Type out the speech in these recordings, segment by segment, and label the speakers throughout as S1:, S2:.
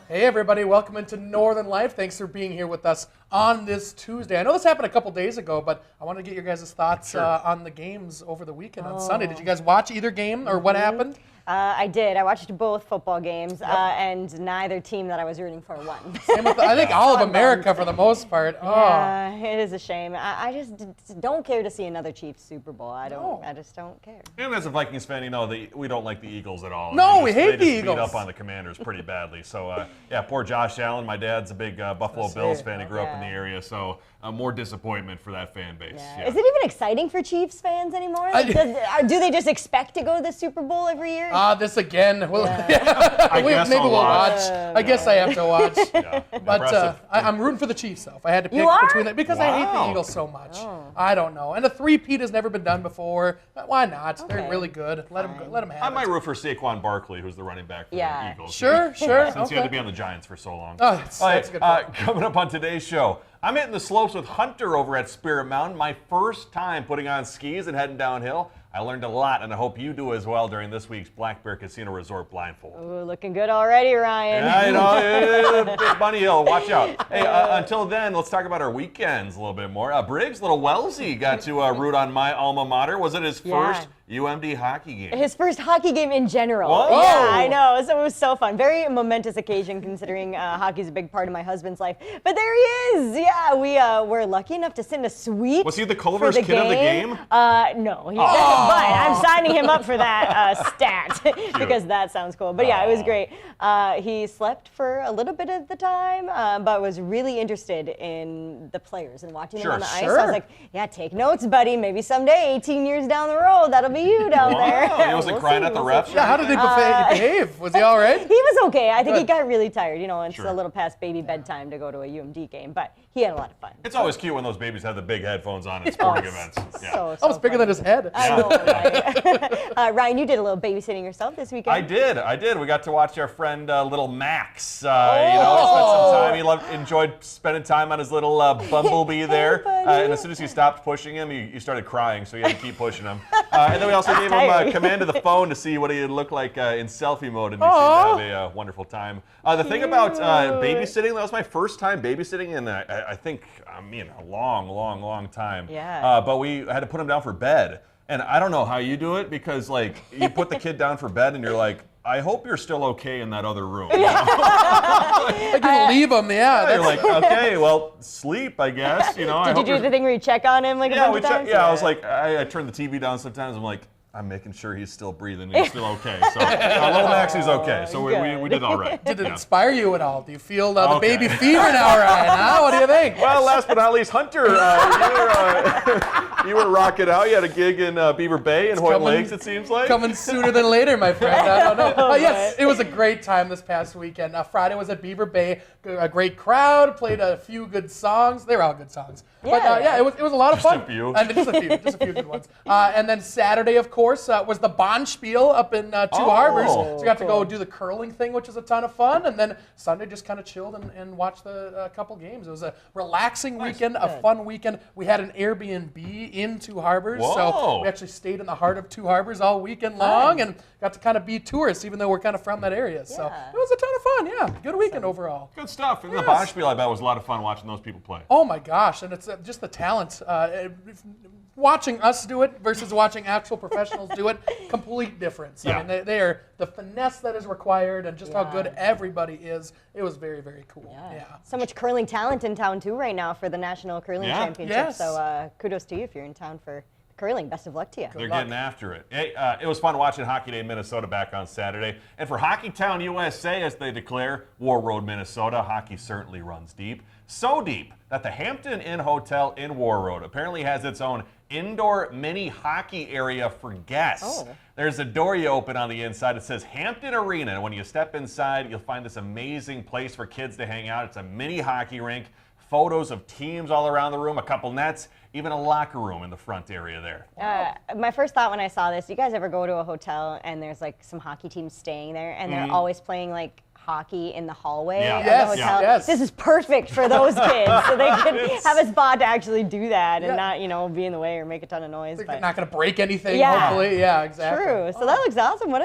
S1: Hey everybody, welcome into Northern Life. Thanks for being here with us on this Tuesday. I know this happened a couple days ago, but I want to get your guys' thoughts on the games over the weekend on Sunday. Did you guys watch either game or what happened?
S2: I did. I watched both football games, and neither team that I was rooting for won.
S1: Same with I think all of America for the most part.
S2: Yeah, it is a shame. I just don't care to see another Chiefs Super Bowl. I just don't care.
S3: And as a Vikings fan, you know we don't like the Eagles at all.
S1: No, we hate the
S3: Eagles. They
S1: Eagles.
S3: beat up on the Commanders pretty badly. So yeah, poor Josh Allen. My dad's a big Buffalo Bills fan. He grew up in the area, so more disappointment for that fan base.
S2: Yeah.
S3: Yeah.
S2: Is it even exciting for Chiefs fans anymore? Like, do they just expect to go to the Super Bowl every year?
S1: This again. Well,
S3: I guess
S1: maybe
S3: I'll
S1: we'll watch. I guess I have to watch.
S3: Yeah.
S1: But I'm rooting for the Chiefs, though. If I had to pick between them, because I hate the Eagles so much. I don't know. And a three-peat has never been done before. Why not?
S2: Okay.
S1: They're really good. Let them have
S3: I
S1: it.
S3: might root for Saquon Barkley, who's the running back for the Eagles.
S1: Sure.
S3: Since he had to be on the Giants for so long.
S1: Oh, that's a good point.
S3: Coming up on today's show, I'm hitting the slopes with Hunter over at Spirit Mountain. My first time putting on skis and heading downhill. I learned a lot, and I hope you do as well during this week's Black Bear Casino Resort blindfold.
S2: Ooh, looking good already, Ryan.
S3: Yeah, you know, Big Bunny Hill, watch out. Hey, until then, let's talk about our weekends a little bit more. Briggs, little Wellesley got to root on my alma mater. Was it his first UMD hockey game?
S2: His first hockey game in general.
S3: Whoa.
S2: Yeah, I know. So it was so fun. Very momentous occasion considering hockey's a big part of my husband's life. But there he is. Yeah, we were lucky enough to sit in a suite.
S3: Was he the Culver's kid of the game?
S2: No, but I'm signing him up for that stat because that sounds cool. But yeah, it was great. He slept for a little bit of the time, but was really interested in the players and watching them on the ice. So I was like, yeah, take notes, buddy. Maybe someday, 18 years down the road, that'll be you down there.
S3: He wasn't crying at the refs?
S1: Yeah, how did he behave? Was he all right?
S2: He was okay. I think he got really tired. You know, it's a little past baby bedtime to go to a UMD game, but he had a lot of fun.
S3: It's always cute when those babies have the big headphones on at sporting events. Yeah.
S2: So
S1: Almost bigger than his head.
S2: I know, right? Ryan, you did a little babysitting yourself this weekend.
S3: I did. We got to watch our friend little Max. You know, he spent some time. He enjoyed spending time on his little bumblebee there. And as soon as he stopped pushing him, he started crying, so he had to keep pushing him. And then we also gave him command of the phone to see what he would look like in selfie mode, and he seemed to have a wonderful time. The thing about babysitting, that was my first time babysitting in, I think, a long time.
S2: Yeah.
S3: But we had to put him down for bed. And I don't know how you do it, because like you put the kid down for bed and you're like, I hope you're still okay in that other room. You know?
S1: Like you leave him,
S3: You're like, okay, well, sleep, I guess. You know.
S2: Did you do the thing where you check on him like a bunch of times?
S3: Yeah, I was like, I turn the TV down sometimes. I'm like, I'm making sure he's still breathing. He's still okay. So little Maxie's okay. So we did all right.
S1: Did it inspire you at all? Do you feel the baby fever now, Ryan? Huh? What do you think?
S3: Well, last but not least, Hunter, you were rocking out. You had a gig in Beaver Bay and Horton Lakes, it seems like.
S1: Coming sooner than later, my friend. I don't know. Yes, it was a great time this past weekend. Friday was at Beaver Bay. A great crowd. Played a few good songs. They were all good songs. But it was a lot of fun.
S3: Just a few.
S1: And just a few good ones. And then Saturday, of course, was the Bonspiel up in Two Harbors. So we got to go do the curling thing, which was a ton of fun. And then Sunday just kind of chilled and watched the couple games. It was a relaxing weekend, a fun weekend. We had an Airbnb in Two Harbors.
S3: Whoa.
S1: So we actually stayed in the heart of Two Harbors all weekend long and got to kind of be tourists, even though we're kind of from that area. So it was a ton of fun. Yeah, good weekend overall.
S3: Good stuff. And the Bonspiel, I bet, was a lot of fun watching those people play.
S1: Oh my gosh, and it's just the talent. Watching us do it versus watching actual professionals do it, complete difference.
S3: Yeah.
S1: I mean, they are the finesse that is required and just how good everybody is. It was very, very cool. Yeah.
S2: So much curling talent in town too right now for the National Curling Championship.
S1: Yes.
S2: So kudos to you if you're in town for curling. Best of luck to you.
S3: They're getting after it. Hey, it was fun watching Hockey Day Minnesota back on Saturday. And for Hockey Town USA, as they declare, War Road, Minnesota, hockey certainly runs deep. So deep that the Hampton Inn Hotel in War Road apparently has its own indoor mini hockey area for guests. There's a door you open on the inside. It says Hampton Arena. And when you step inside, you'll find this amazing place for kids to hang out. It's a mini hockey rink, photos of teams all around the room, a couple nets, even a locker room in the front area there.
S2: My first thought when I saw this, you guys ever go to a hotel and there's like some hockey teams staying there and they're always playing like hockey in the hallway of the hotel?
S1: Yes.
S2: This is perfect for those kids, so they can have a spot to actually do that and not, be in the way or make a ton of noise.
S1: They're not going to break anything, hopefully. Yeah, exactly.
S2: True. So that looks awesome. What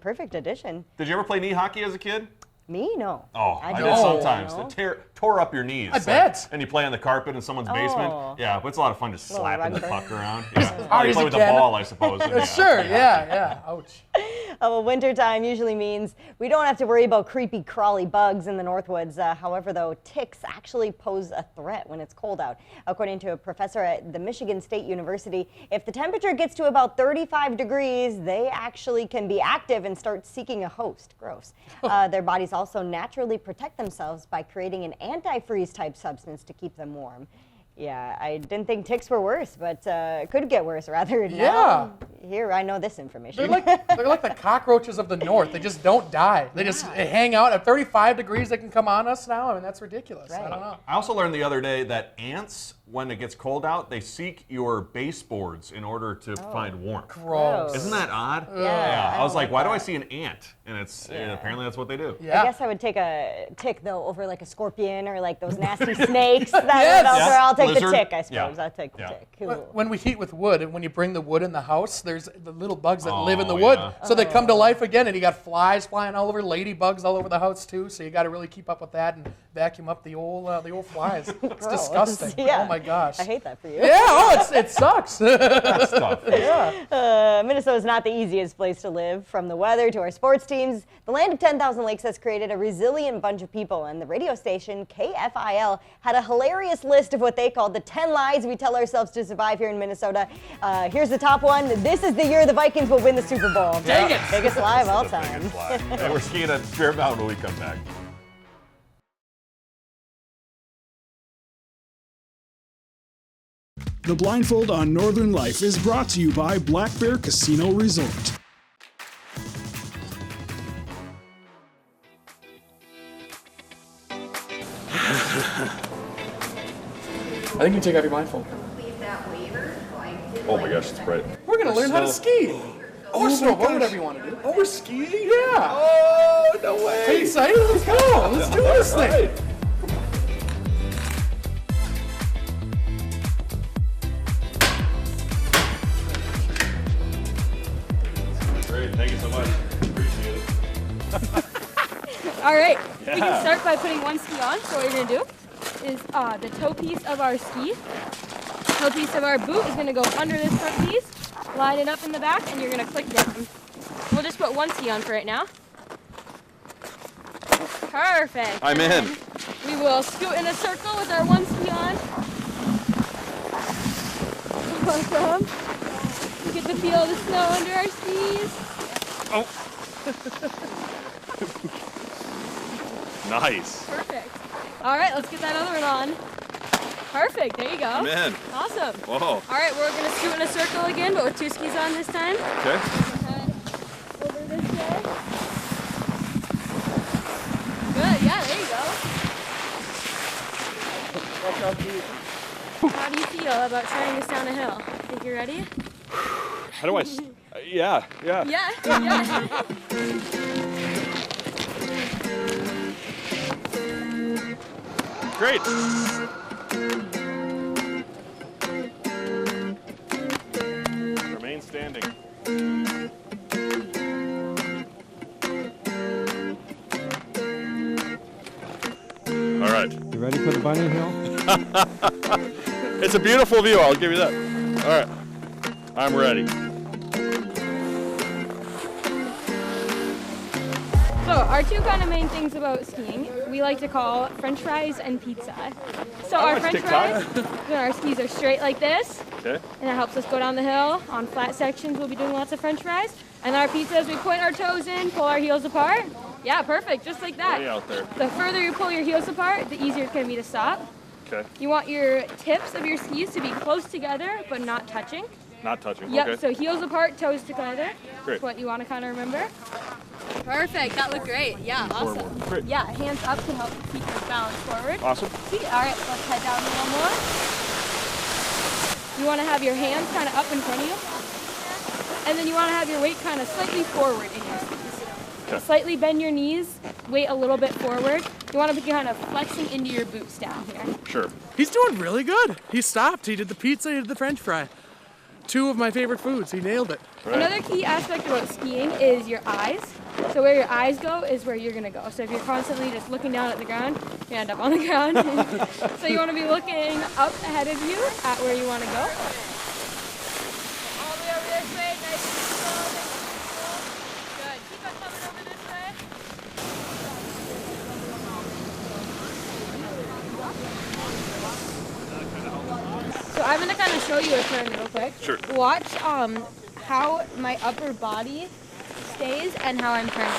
S2: perfect addition.
S3: Did you ever play knee hockey as a kid?
S2: Me? No.
S3: Oh, I did
S2: don't.
S3: sometimes.
S2: No.
S3: It tore up your knees.
S1: I bet.
S3: And you play on the carpet in someone's basement.
S2: Oh.
S3: Yeah, but it's a lot of fun just
S2: Little
S3: slapping the
S2: rug
S3: puck
S2: burn.
S3: around. Yeah.
S1: Hard
S3: You
S1: as
S3: play
S1: you
S3: with the
S1: can.
S3: ball, I suppose. and
S1: Sure, yeah. Ouch.
S2: Well, wintertime usually means we don't have to worry about creepy, crawly bugs in the Northwoods. However, though, ticks actually pose a threat when it's cold out. According to a professor at the Michigan State University, if the temperature gets to about 35 degrees, they actually can be active and start seeking a host. Gross. Their bodies also naturally protect themselves by creating an antifreeze type substance to keep them warm. Yeah, I didn't think ticks were worse, but it could get worse rather. Now, here, I know this information.
S1: They're like the cockroaches of the north. They just don't die. They just hang out at 35 degrees. They can come on us now. I mean, that's ridiculous. I don't know.
S3: I also learned the other day that ants, when it gets cold out, they seek your baseboards in order to find warmth.
S1: Gross.
S3: Isn't that odd?
S2: Yeah,
S3: I was like, why do I
S2: that.
S3: see an ant? And and apparently that's what they do.
S1: Yeah.
S2: I guess I would take a tick though over like a scorpion or like those nasty snakes. That
S1: Yes.
S2: I'll take
S3: Lizard.
S2: the tick, I
S3: Yeah.
S2: suppose. I'll take the
S3: Yeah.
S2: tick. Who-
S1: When we heat with wood, and when you bring the wood in the house, there's the little bugs that live in the
S3: Oh,
S1: wood.
S3: yeah.
S1: So they come to life again, and you got flies flying all over, ladybugs all over the house too. So you got to really keep up with that and vacuum up the old flies. It's
S2: Gross.
S1: disgusting.
S2: Yeah.
S1: Oh my gosh.
S2: I hate that for you.
S1: Yeah. Oh, it sucks.
S3: Stuff.
S2: Minnesota is not the easiest place to live. From the weather to our sports teams, the land of 10,000 lakes has created a resilient bunch of people, and the radio station KFIL had a hilarious list of what they called the 10 lies we tell ourselves to survive here in Minnesota. Here's the top one. This is the year the Vikings will win the Super Bowl.
S1: Dang it.
S2: Biggest lie of all
S3: The
S2: time.
S3: biggest lie. And we're skiing at Bear Mountain when we come back.
S4: The Blindfold on Northern Life is brought to you by Black Bear Casino Resort.
S1: I think you take off your blindfold.
S3: Oh my gosh, it's bright.
S1: We're gonna learn how to ski. Or snowboard, whatever you want to do.
S3: Oh, we're skiing?
S1: Yeah.
S3: Oh, no way.
S1: Are you excited? Let's go. Let's do this thing.
S3: Great, thank you so much. Appreciate it.
S5: All right, we can start by putting one ski on. So what you're gonna do is the toe piece of our ski. Toe piece of our boot is gonna go under this front piece, line it up in the back, and you're gonna click down. We'll just put one ski on for right now. Perfect.
S3: I'm
S5: And
S3: in.
S5: then we will scoot in a circle with our one ski on. Awesome. We get to feel the snow under our skis.
S3: Nice.
S5: Perfect. All right, let's get that other one on. Perfect, there you go.
S3: I'm in.
S5: Awesome.
S3: Whoa.
S5: All right, we're gonna scoot in a circle again, but with two skis on this time.
S3: Okay.
S5: Head over this way. Good, yeah, there you go. How do you feel about trying this down a hill? Think you're ready?
S3: How do I? Yeah.
S5: Yeah, yeah.
S3: Great. Remain standing. All right.
S6: You ready for the bunny hill?
S3: It's a beautiful view, I'll give you that. All right. I'm ready.
S5: So our two kind of main things about skiing, we like to call French fries and pizza. So our
S3: like
S5: French
S3: TikTok.
S5: fries, when our skis are straight like this,
S3: Okay.
S5: and it helps us go down the hill. On flat sections, we'll be doing lots of French fries. And our pizzas, we point our toes in, pull our heels apart. Yeah, perfect, just like that.
S3: Way out there.
S5: The further you pull your heels apart, the easier it's gonna be to stop.
S3: Okay.
S5: You want your tips of your skis to be close together, but not touching.
S3: Not touching.
S5: Yep,
S3: Okay.
S5: so heels apart, toes together.
S3: Great.
S5: That's what you want to kind of remember. Perfect, that looked great. Yeah, awesome.
S3: Forward. Great.
S5: Yeah, hands up to help keep your balance forward.
S3: Awesome.
S5: Sweet, all right, let's head down a little more. You want to have your hands kind of up in front of you. And then you want to have your weight kind of slightly forward in your skis.
S3: Okay.
S5: Slightly bend your knees, weight a little bit forward. You want to be kind of flexing into your boots down here.
S3: Sure.
S1: He's doing really good. He stopped. He did the pizza. He did the French fry. Two of my favorite foods. He nailed it.
S3: Right.
S5: Another key aspect about skiing is your eyes. So where your eyes go is where you're gonna go. So if you're constantly just looking down at the ground, you end up on the ground. So you wanna be looking up ahead of you at where you wanna go. All the way over this way, nice and slow, nice and slow. Good, keep on coming over this way. So I'm gonna kind of show you a turn real quick.
S3: Sure.
S5: Watch how my upper body stays and how I'm turning.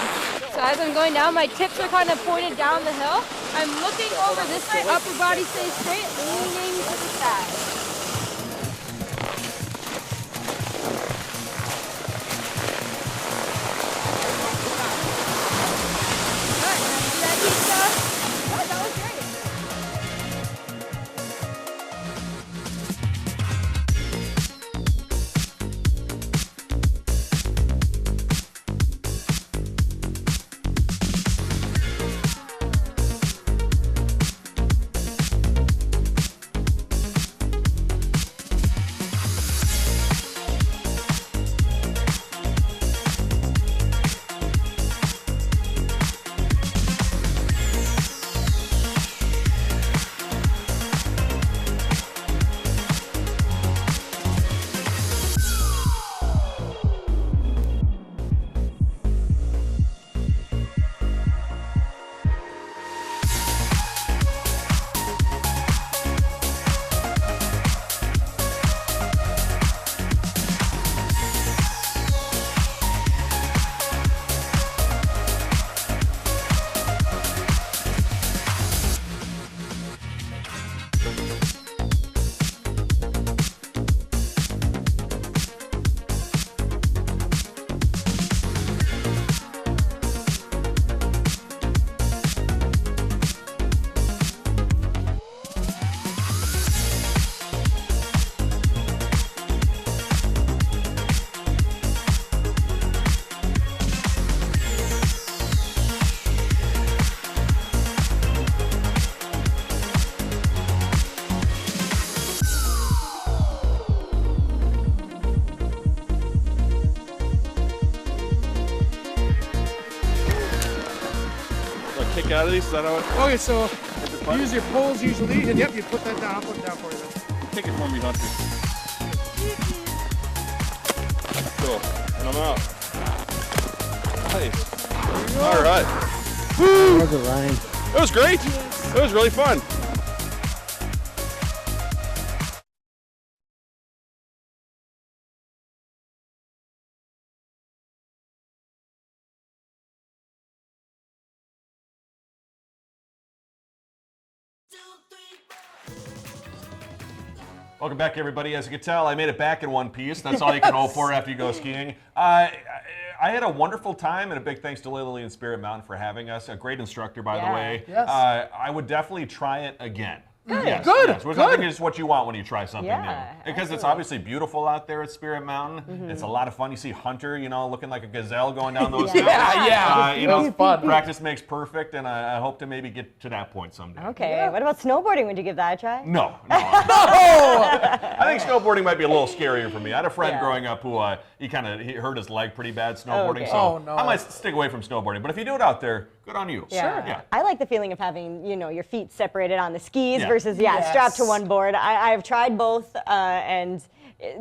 S5: So as I'm going down, my tips are kind of pointed down the hill. I'm looking over this way, upper body stays straight, leaning to the side. Good. See that, Keisha? Good, that was great.
S6: Kick out of these, is that how it?
S1: Okay, so you use your poles usually, and yep, you put that down. I'll put it down for you.
S6: Kick it for me, Hunter. Cool. And I'm out. Nice. All right. Woo! It was great. It was really fun.
S3: Welcome back, everybody. As you can tell, I made it back in one piece. That's all you can hope for after you go skiing. I had a wonderful time, and a big thanks to Lily and Spirit Mountain for having us. A great instructor, by the way.
S1: Yes.
S3: I would definitely try it again.
S2: Good.
S3: Yes,
S1: Good,
S3: yes, which
S1: good.
S3: I think is what you want when you try something
S2: Yeah,
S3: new. Because it's
S2: absolutely.
S3: obviously beautiful out there at Spirit Mountain. It's a lot of fun. You see Hunter, looking like a gazelle going down those hills.
S1: Yeah,
S3: You
S1: that
S3: know,
S1: was fun.
S3: practice makes perfect, and I hope to maybe get to that point someday.
S2: Okay, what about snowboarding? Would you give that a try?
S3: No. I think snowboarding might be a little scarier for me. I had a friend
S2: Yeah.
S3: growing up who he hurt his leg pretty bad snowboarding,
S2: Okay.
S3: so
S1: Oh, no.
S3: I might stick away from snowboarding. But if you do it out there, good on you.
S2: Yeah.
S3: Yeah.
S2: I like the feeling of having, your feet separated on the skis
S3: Yeah.
S2: versus,
S1: Yes.
S2: strapped to one board. I've tried both, and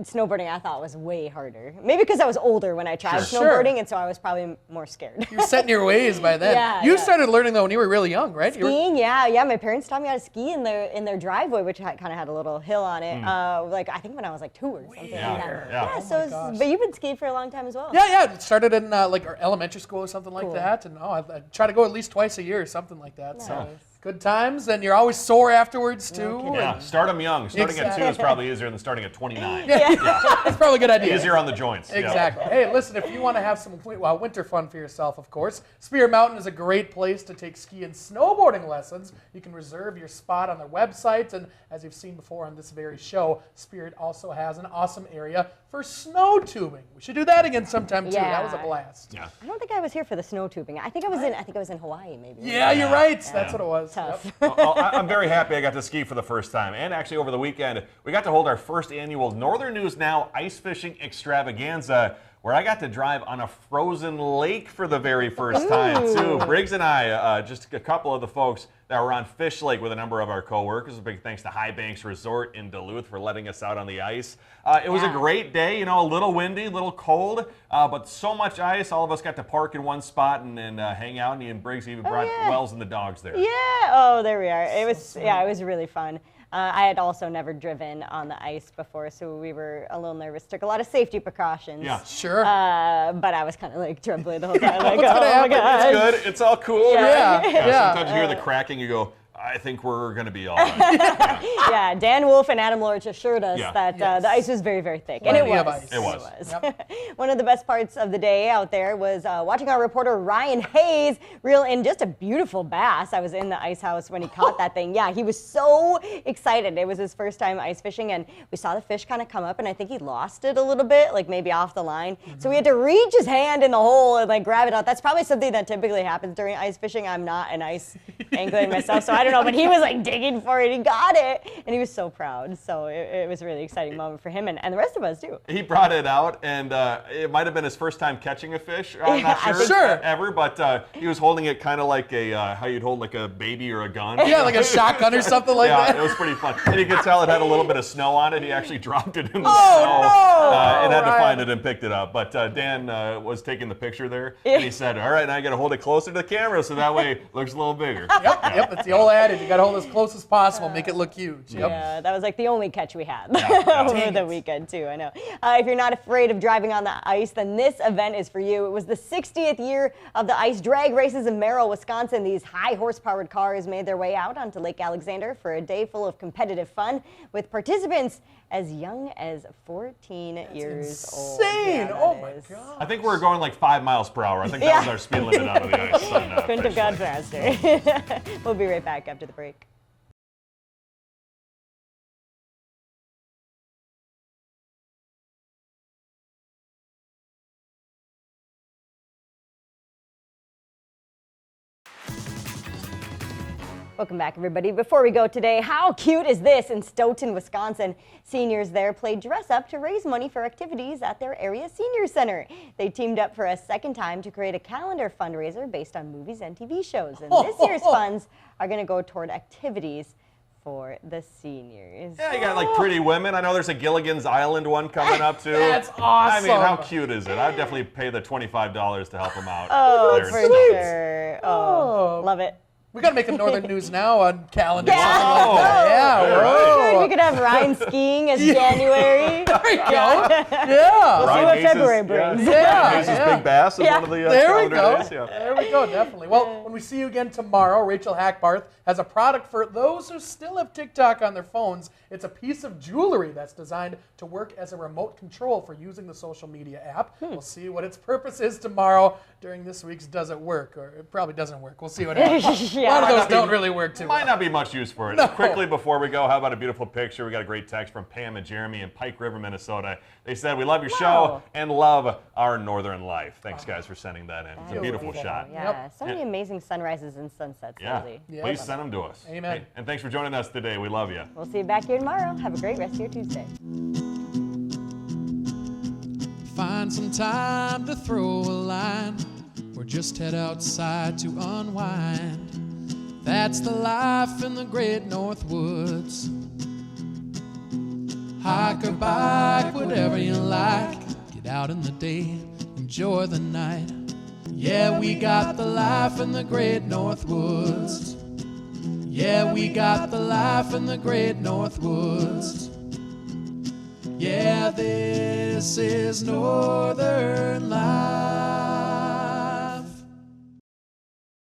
S2: snowboarding I thought was way harder. Maybe because I was older when I tried
S3: Sure.
S2: snowboarding, and so I was probably more scared.
S1: You're set in your ways by then.
S2: Yeah,
S1: You
S2: yeah.
S1: started learning though when you were really young, right? You were-
S2: Skiing, yeah. My parents taught me how to ski in their driveway, which kind of had a little hill on it. I think when I was like 2 or something.
S3: Yeah,
S2: like that.
S3: yeah.
S1: Oh
S2: So,
S1: my gosh.
S2: but you've been skiing for a long time as well.
S1: Yeah. It started in like our elementary school or something like
S2: Cool.
S1: that, and I try to go at least twice a year or something like that. So
S2: Nice.
S1: good times, and you're always sore afterwards too.
S2: kidding.
S3: Yeah, start them young. Starting at 2 is
S1: Exactly.
S3: probably easier than starting at 29.
S1: That's probably a good idea.
S3: Easier on the joints. Yeah.
S1: Exactly. Hey, listen, if you want to have some winter fun for yourself, of course, Spirit Mountain is a great place to take ski and snowboarding lessons. You can reserve your spot on their website, and as you've seen before on this very show, Spirit also has an awesome area for snow tubing. We should do that again sometime too. That was a
S2: Yeah.
S1: blast.
S3: Yeah.
S2: I don't think I was here for the snow tubing. I think I was in Hawaii maybe.
S1: Yeah, you're right.
S3: Yeah.
S1: That's what it was.
S2: Tough.
S1: Yep.
S3: Well, I'm very happy I got to ski for the first time. And actually, over the weekend, we got to hold our first annual Northern News Now Ice Fishing Extravaganza, where I got to drive on a frozen lake for the very first time, too. Briggs and I, just a couple of the folks that were on Fish Lake with a number of our coworkers. A big thanks to High Banks Resort in Duluth for letting us out on the ice. It was a great day, you know, a little windy, a little cold, but so much ice. All of us got to park in one spot and hang out, and Briggs even brought Wells and the dogs there.
S2: Yeah, oh, there we are. It was, it was really fun. I had also never driven on the ice before, so we were a little nervous. Took a lot of safety precautions.
S3: Yeah.
S1: Sure.
S2: But I was kind of like trembling the whole time. Like,
S1: What's gonna
S2: oh my
S1: happen?
S2: God.
S3: It's good. It's all cool.
S1: Yeah. Yeah.
S3: Sometimes you hear the cracking, you go, I think we're going to be all right.
S2: Yeah, Dan Wolf and Adam Lorch assured us that
S1: Yes.
S2: the ice was very, very thick. And
S1: Plenty
S2: it
S1: of
S2: was.
S1: ice.
S3: It was.
S1: Yep.
S2: One of the best parts of the day out there was watching our reporter Ryan Hayes reel in just a beautiful bass. I was in the ice house when he caught that thing. Yeah, he was so excited. It was his first time ice fishing, and we saw the fish kind of come up, and I think he lost it a little bit, like maybe off the line. So we had to reach his hand in the hole and like grab it out. That's probably something that typically happens during ice fishing. I'm not an ice angler myself, so I don't know, but he was like digging for it. He got it, and he was so proud. So it was a really exciting moment for him and the rest of us too.
S3: He brought it out, and it might have been his first time catching a fish. I'm not
S2: I
S3: sure,
S2: think
S1: so.
S3: ever, but he was holding it kind of like a how you'd hold like a baby or a gun.
S1: Yeah, like a shotgun or something like
S3: Yeah,
S1: that.
S3: it was pretty fun. And you could tell it had a little bit of snow on it. He actually dropped it in the
S1: Oh,
S3: snow
S1: no!
S3: and had to
S1: Ryan.
S3: find it and picked it up. But Dan was taking the picture there, and he said, all right, now I got to hold it closer to the camera so that way it looks a little bigger.
S1: Yep, it's the old adage. You got to hold it as close as possible, make it look huge. Yep.
S2: Yeah, that was like the only catch we had
S3: yeah.
S2: over
S1: Dang
S2: the
S1: it.
S2: weekend too, I know. If you're not afraid of driving on the ice, then this event is for you. It was the 60th year of the ice drag races in Merrill, Wisconsin. These high horsepowered cars made their way out onto Lake Alexander for a day full of competitive fun with participants as young as 14 years old.
S1: Insane!
S2: Yeah,
S1: Oh
S2: that
S1: my
S2: is.
S1: God.
S3: I think we were going like 5 miles per hour. I think that was our speed limit out of the ice. On,
S2: Couldn't have
S3: Fish
S2: gone
S3: Lake.
S2: faster. We'll be right back after the break. Welcome back, everybody. Before we go today, how cute is this in Stoughton, Wisconsin? Seniors there played dress up to raise money for activities at their area senior center. They teamed up for a second time to create a calendar fundraiser based on movies and TV shows. And this year's funds are going to go toward activities for the seniors.
S3: Yeah, you got like Pretty Women. I know there's a Gilligan's Island one coming up too.
S1: That's
S3: I mean, how
S1: awesome.
S3: cute is it? I'd definitely pay the $25 to help them out.
S2: Oh,
S3: there in
S2: for
S3: Stoughton.
S2: sure. Oh, love it.
S1: We got to make a Northern News Now on calendar.
S2: Yeah.
S1: Something like that. Yeah,
S3: All right.
S1: whoa.
S2: We could have Ryan skiing as January.
S1: There you go. Yeah.
S2: See
S3: Ryan
S2: what
S3: Hayes'
S2: February brings.
S1: Yeah,
S3: Ryan Hayes'
S1: yeah.
S3: Big Bass is
S2: Yeah.
S3: one of the
S1: There we
S3: calendar
S1: go.
S3: days. Yeah.
S1: There we go, definitely. Well, when we see you again tomorrow, Rachel Hackbarth has a product for those who still have TikTok on their phones. It's a piece of jewelry that's designed to work as a remote control for using the social media app. We'll see what its purpose is tomorrow during this week's Does It Work? Or it probably doesn't work. We'll see what happens.
S2: Yeah.
S1: A lot of
S3: Might
S1: those
S3: not be-
S1: don't really work too
S3: Might
S1: well.
S3: not be much use for it.
S1: No.
S3: Quickly before we go, how about a beautiful picture? We got a great text from Pam and Jeremy in Pike River, Minnesota. They said, we love your show
S2: Wow.
S3: and love our northern life. Thanks, guys, for sending that in. It's a
S2: That
S3: beautiful
S2: is
S3: shot.
S2: Yeah,
S1: Yep.
S2: so many amazing sunrises and sunsets
S3: Yeah.
S2: lately.
S1: Yeah.
S3: Please send them to us.
S1: Amen.
S3: Hey, and thanks for joining us today. We love you.
S2: We'll see you back here tomorrow. Have a great rest of your Tuesday.
S7: Find some time to throw a line or just head outside to unwind. That's the life in the great North Woods. Hike or bike, whatever you like. Get out in the day, enjoy the night. Yeah, we got the life in the great North Woods. Yeah, we got the life in the great North Woods. Yeah, this is Northern Life.